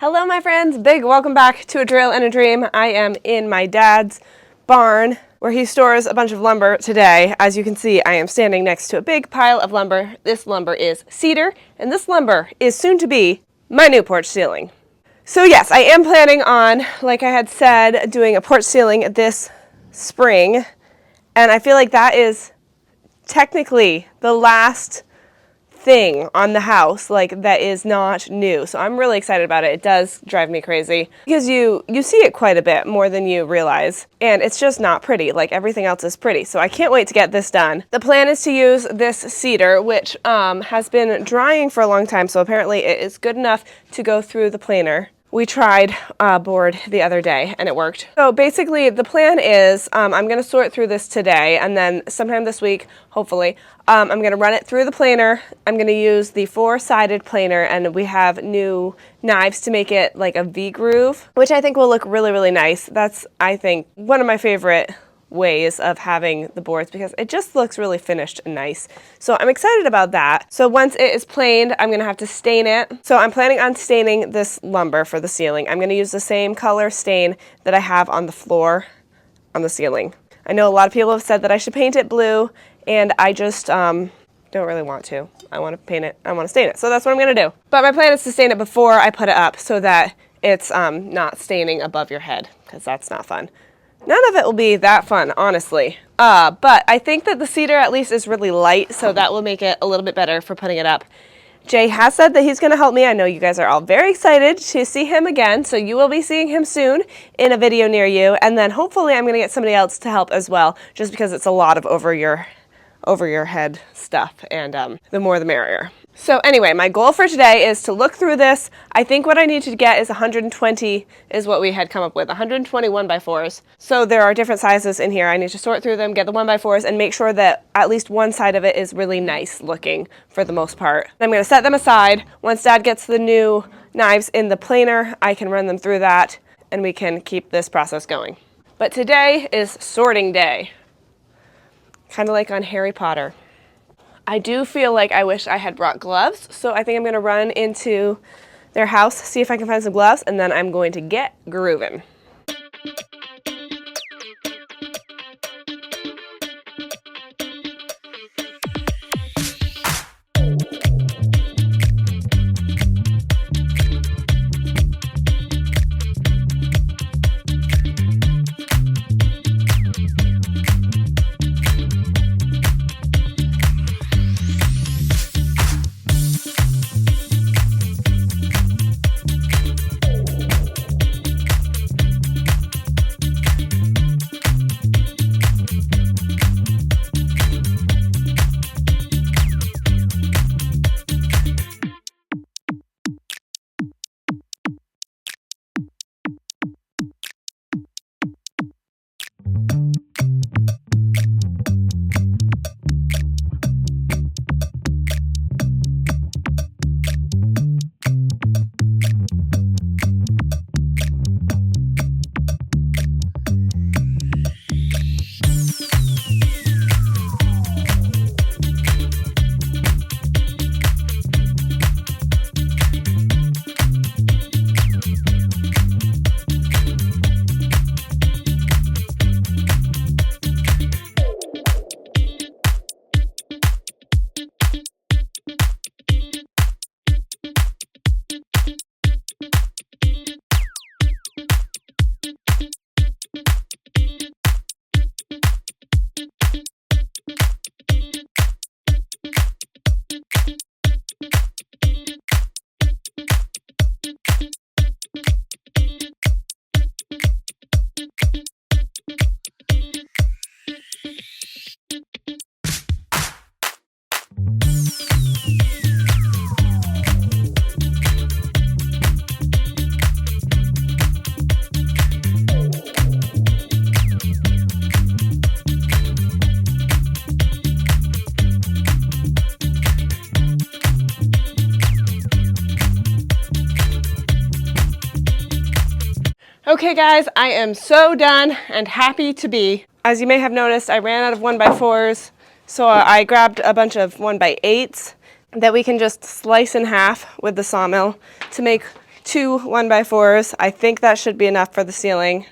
Hello my friends, big welcome back to A Drill and a Dream. I am in my dad's barn where he stores a bunch of lumber today. As you can see, I am standing next to a big pile of lumber. This lumber is cedar, and this lumber is soon to be my new porch ceiling. So yes, I am planning on, like I had said, doing a porch ceiling this spring, and I feel like that is technically the last thing on the house that is not new. So I'm really excited about it. It does drive me crazy because you see it quite a bit more than you realize, and it's just not pretty. Like everything else is pretty. So I can't wait to get this done. The plan is to use this cedar, which has been drying for a long time, so apparently it is good enough to go through the planer. We tried board the other day and it worked. So basically the plan is I'm going to sort through this today, and then sometime this week, hopefully, I'm going to run it through the planer. I'm going to use the 4-sided planer, and we have new knives to make it like a V groove, which I think will look really, really nice. That's, I think, one of my favorite ways of having the boards because it just looks really finished and nice. So I'm excited about that. So once it is planed, I'm gonna have to stain it. So I'm planning on staining this lumber for the ceiling. I'm gonna use the same color stain that I have on the floor on the ceiling. I know a lot of people have said that I should paint it blue, and I just don't really want to. I want to paint it, I want to stain it. So that's what I'm gonna do. But my plan is to stain it before I put it up so that it's not staining above your head, because that's not fun. None of it will be that fun, honestly. But I think that the cedar at least is really light, so that will make it a little bit better for putting it up. Jay has said that he's going to help me. I know you guys are all very excited to see him again, so you will be seeing him soon in a video near you. And then hopefully I'm going to get somebody else to help as well, just because it's a lot of over your head stuff, and the more the merrier. So anyway, my goal for today is to look through this. I think what I need to get is 120 is what we had come up with, 120 1x4s. So there are different sizes in here. I need to sort through them, get the 1x4s, and make sure that at least one side of it is really nice looking for the most part. I'm going to set them aside. Once Dad gets the new knives in the planer, I can run them through that, and we can keep this process going. But today is sorting day, kind of like on Harry Potter. I do feel like I wish I had brought gloves, so I think I'm going to run into their house, see if I can find some gloves, and then I'm going to get grooving. Okay guys, I am so done and happy to be. As you may have noticed, I ran out of 1x4s, so I grabbed a bunch of 1x8s that we can just slice in half with the sawmill to make 2 1x4s. I think that should be enough for the ceiling.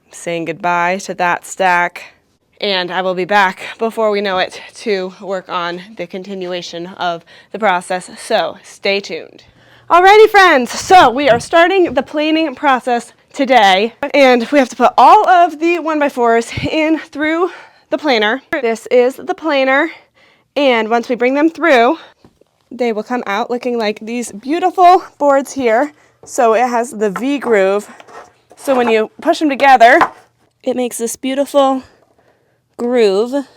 I'm saying goodbye to that stack. And I will be back before we know it to work on the continuation of the process. So stay tuned. Alrighty friends, so we are starting the planing process today. And we have to put all of the 1x4s in through the planer. This is the planer. And once we bring them through, they will come out looking like these beautiful boards here. So it has the V groove. So when you push them together, it makes this beautiful groove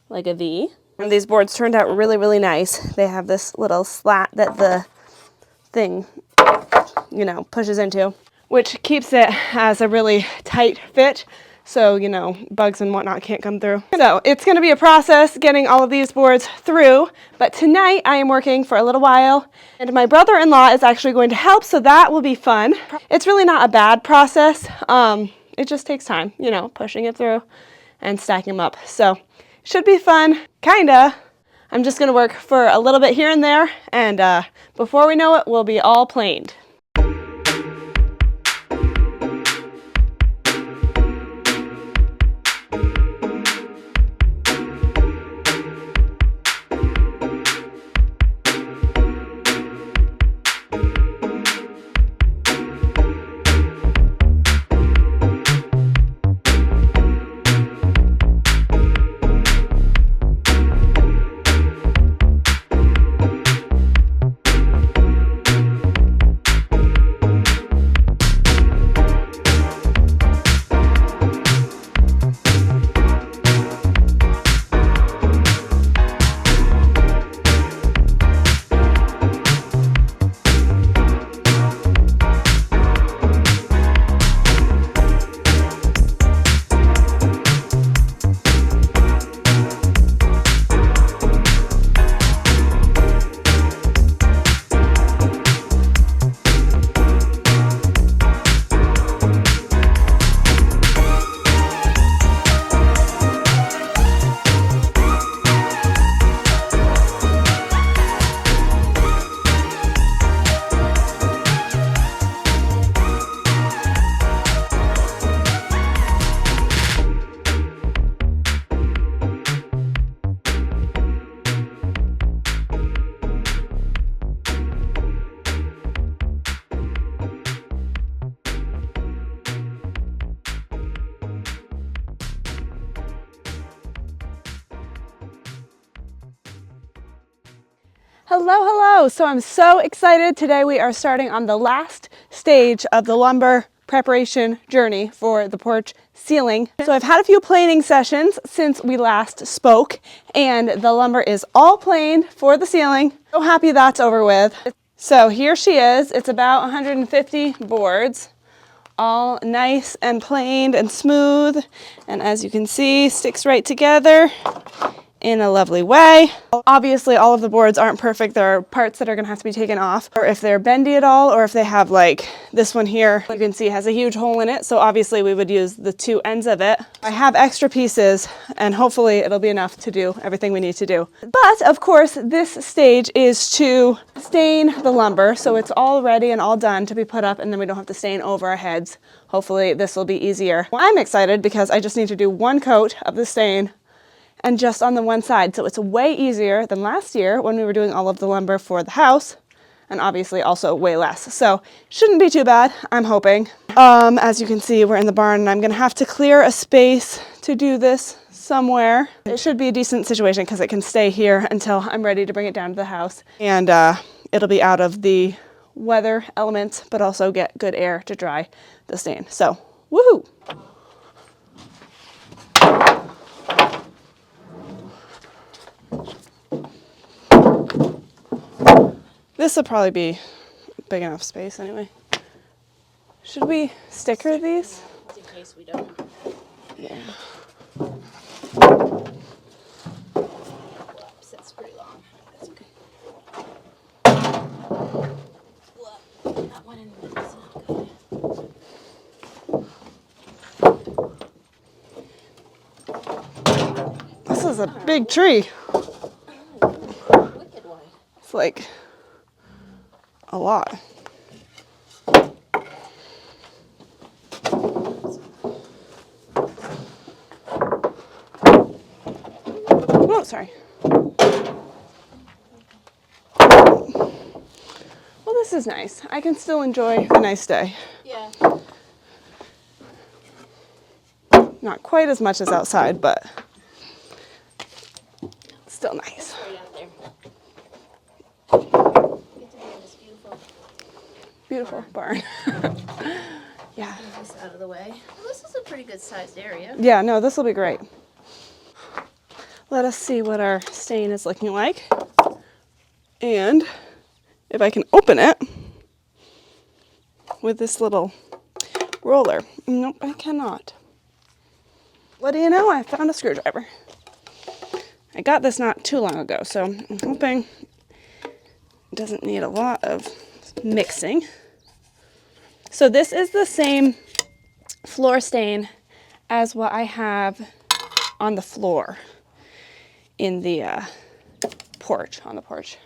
like a V. And these boards turned out really, really nice. They have this little slat that the thing, you know, pushes into, which keeps it as a really tight fit. So, you know, bugs and whatnot can't come through. So it's going to be a process getting all of these boards through. But tonight I am working for a little while and my brother-in-law is actually going to help. So that will be fun. It's really not a bad process. It just takes time, you know, pushing it through and stacking them up. So should be fun, kinda. I'm just gonna work for a little bit here and there, and before we know it, we'll be all planed. Hello, hello. So I'm so excited. Today we are starting on the last stage of the lumber preparation journey for the porch ceiling. So I've had a few planing sessions since we last spoke and the lumber is all planed for the ceiling. So happy that's over with. So here she is. It's about 150 boards, all nice and planed and smooth. And as you can see, sticks right together in a lovely way. Obviously all of the boards aren't perfect. There are parts that are gonna have to be taken off, or if they're bendy at all, or if they have like this one here, you can see has a huge hole in it. So obviously we would use the 2 ends of it. I have extra pieces and hopefully it'll be enough to do everything we need to do. But of course this stage is to stain the lumber. So it's all ready and all done to be put up and then we don't have to stain over our heads. Hopefully this will be easier. Well, I'm excited because I just need to do 1 coat of the stain and just on the one side. So it's way easier than last year when we were doing all of the lumber for the house, and obviously also way less. So shouldn't be too bad, I'm hoping. As you can see, we're in the barn and I'm gonna have to clear a space to do this somewhere. It should be a decent situation because it can stay here until I'm ready to bring it down to the house. And it'll be out of the weather elements, but also get good air to dry the stain. So, woohoo! This will probably be big enough space anyway. Should we sticker these? In case we don't. Yeah. Whoops, that's pretty long. That's okay. Whoop, that one in the middle is not good. This is a big tree. Oh, wicked one. It's like a lot. Oh, sorry. Well, this is nice. I can still enjoy a nice day. Yeah. Not quite as much as outside, but still nice. Right out there. Get to be in this Beautiful barn. Yeah. Get this out of the way. Well, this is a pretty good sized area. Yeah, no, this will be great. Let us see what our stain is looking like. And if I can open it with this little roller. Nope, I cannot. What do you know? I found a screwdriver. I got this not too long ago, so I'm hoping it doesn't need a lot of mixing. So this is the same floor stain as what I have on the floor in the porch, on the porch.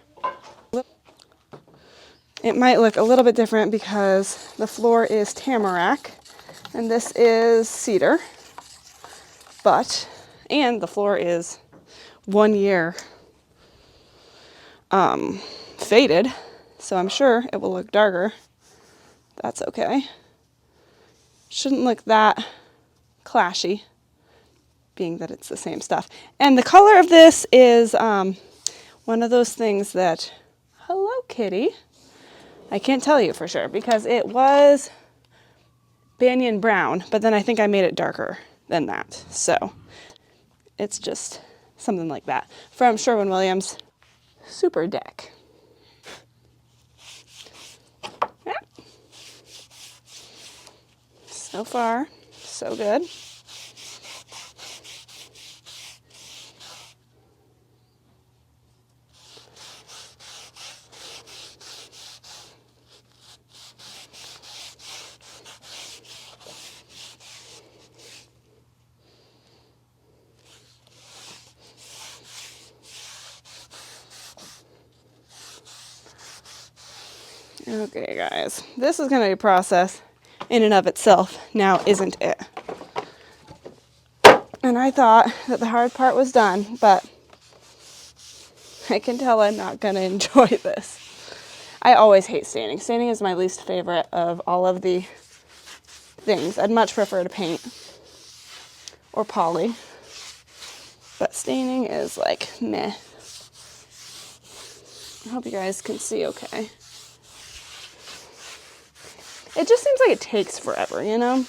It might look a little bit different because the floor is tamarack and this is cedar, and the floor is 1 year faded, so I'm sure it will look darker. That's okay. Shouldn't look that clashy, being that it's the same stuff. And the color of this is one of those things that, hello kitty, I can't tell you for sure because it was banyan brown, but then I think I made it darker than that. So it's just something like that from Sherwin-Williams Super Deck. Yeah. So far, so good. Okay, guys, this is going to be a process in and of itself now, isn't it? And I thought that the hard part was done, but I can tell I'm not going to enjoy this. I always hate staining. Staining is my least favorite of all of the things. I'd much prefer to paint or poly, but staining is like meh. I hope you guys can see okay. It just seems like it takes forever, you know?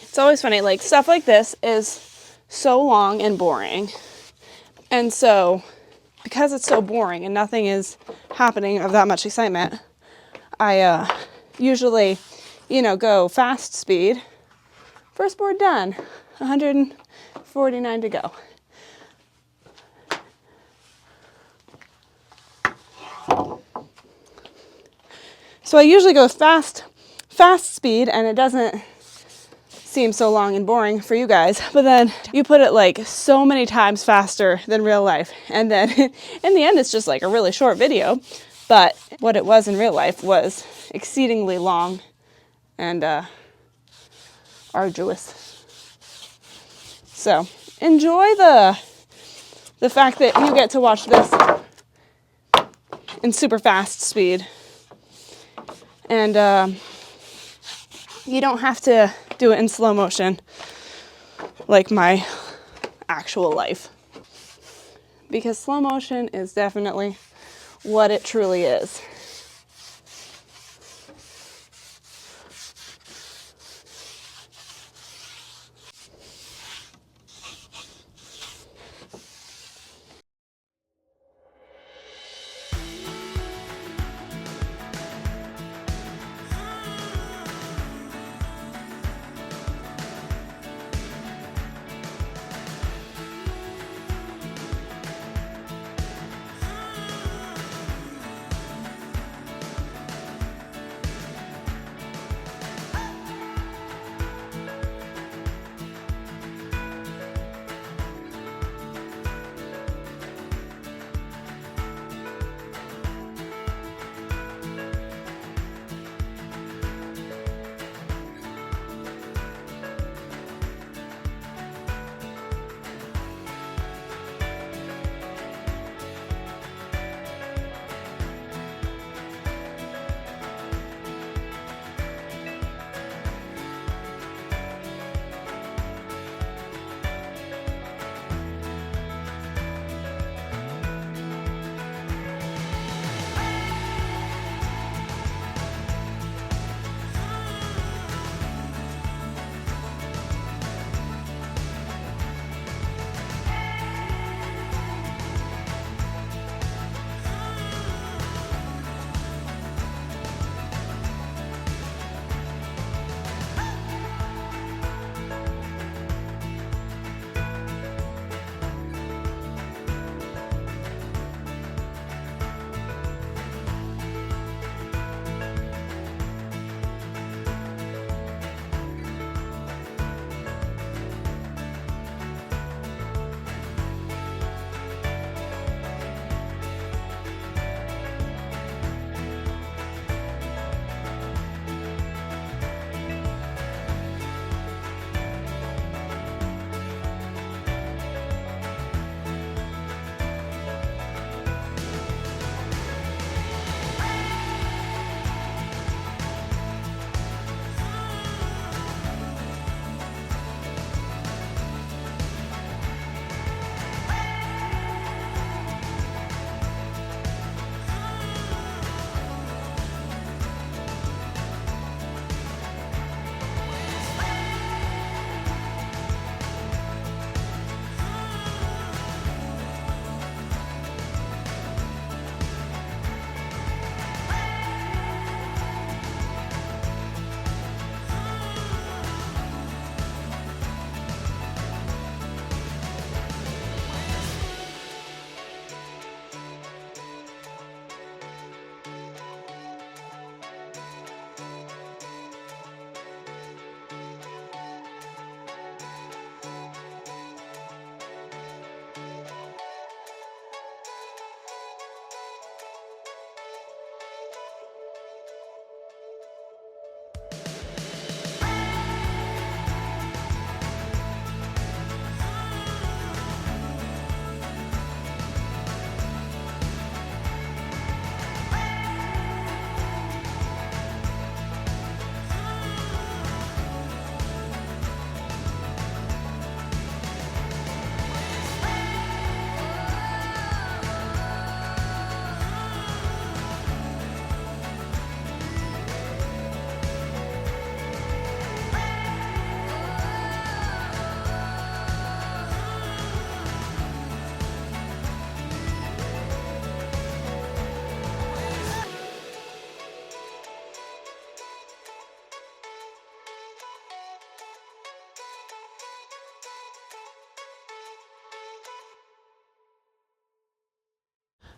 It's always funny, like stuff like this is so long and boring. And so because it's so boring and nothing is happening of that much excitement, I usually, go fast speed. First board done, 149 to go. So I usually go fast speed and it doesn't seem so long and boring for you guys, but then you put it like so many times faster than real life, and then in the end it's just like a really short video, but what it was in real life was exceedingly long and arduous. So enjoy the fact that you get to watch this in super fast speed, and you don't have to do it in slow motion like my actual life, because slow motion is definitely what it truly is.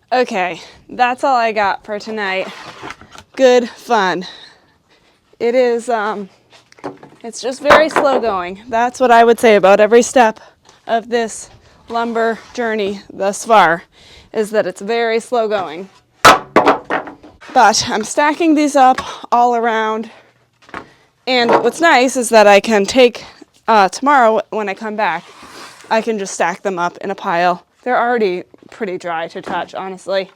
Okay, that's all I got for tonight. Good fun. It is, it's just very slow going. That's what I would say about every step of this lumber journey thus far, is that it's very slow going. But I'm stacking these up all around. And what's nice is that I can take, tomorrow when I come back, I can just stack them up in a pile. They're already pretty dry to touch, honestly.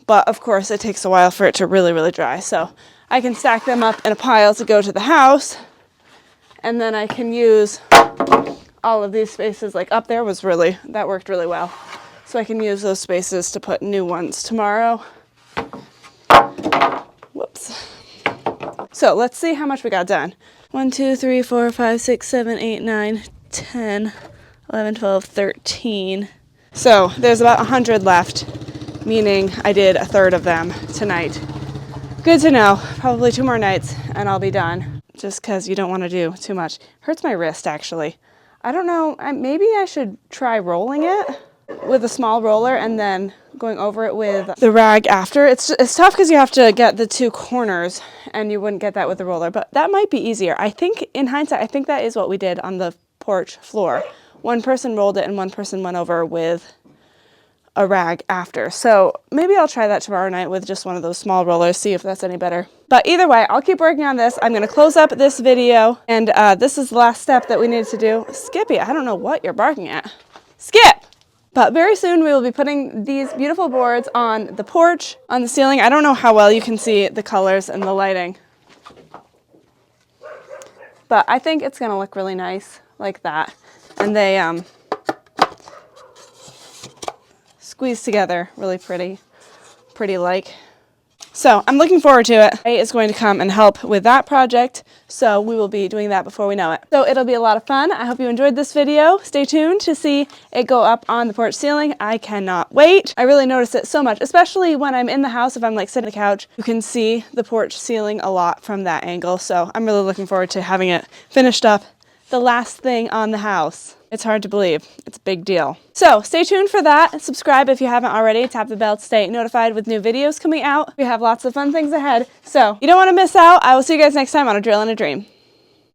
But of course it takes a while for it to really, really dry. So I can stack them up in a pile to go to the house. And then I can use all of these spaces, like up there that worked really well. So I can use those spaces to put new ones tomorrow. Whoops. So let's see how much we got done. 1, 2, 3, 4, 5, 6, 7, 8, 9, 10, 11, 12, 13. So there's about 100 left, meaning I did a third of them tonight. Good to know. Probably 2 more nights and I'll be done. Just because you don't want to do too much. Hurts my wrist, actually. I don't know. Maybe I should try rolling it with a small roller and then going over it with the rag after. It's tough because you have to get the 2 corners and you wouldn't get that with the roller, but that might be easier. I think in hindsight, I think that is what we did on the porch floor. One person rolled it and one person went over with a rag after. So maybe I'll try that tomorrow night with just one of those small rollers, see if that's any better. But either way, I'll keep working on this. I'm going to close up this video, and this is the last step that we need to do. Skippy, I don't know what you're barking at. Skip! But very soon we will be putting these beautiful boards on the porch, on the ceiling. I don't know how well you can see the colors and the lighting, but I think it's going to look really nice like that. And they squeeze together really pretty like. So I'm looking forward to it. Ray is going to come and help with that project, so we will be doing that before we know it. So it'll be a lot of fun. I hope you enjoyed this video. Stay tuned to see it go up on the porch ceiling. I cannot wait. I really notice it so much, especially when I'm in the house. If I'm like sitting on the couch, you can see the porch ceiling a lot from that angle. So I'm really looking forward to having it finished up. The last thing on the house. It's hard to believe. It's a big deal. So stay tuned for that. Subscribe if you haven't already. Tap the bell to stay notified with new videos coming out. We have lots of fun things ahead. So you don't want to miss out. I will see you guys next time on A Drill and a Dream.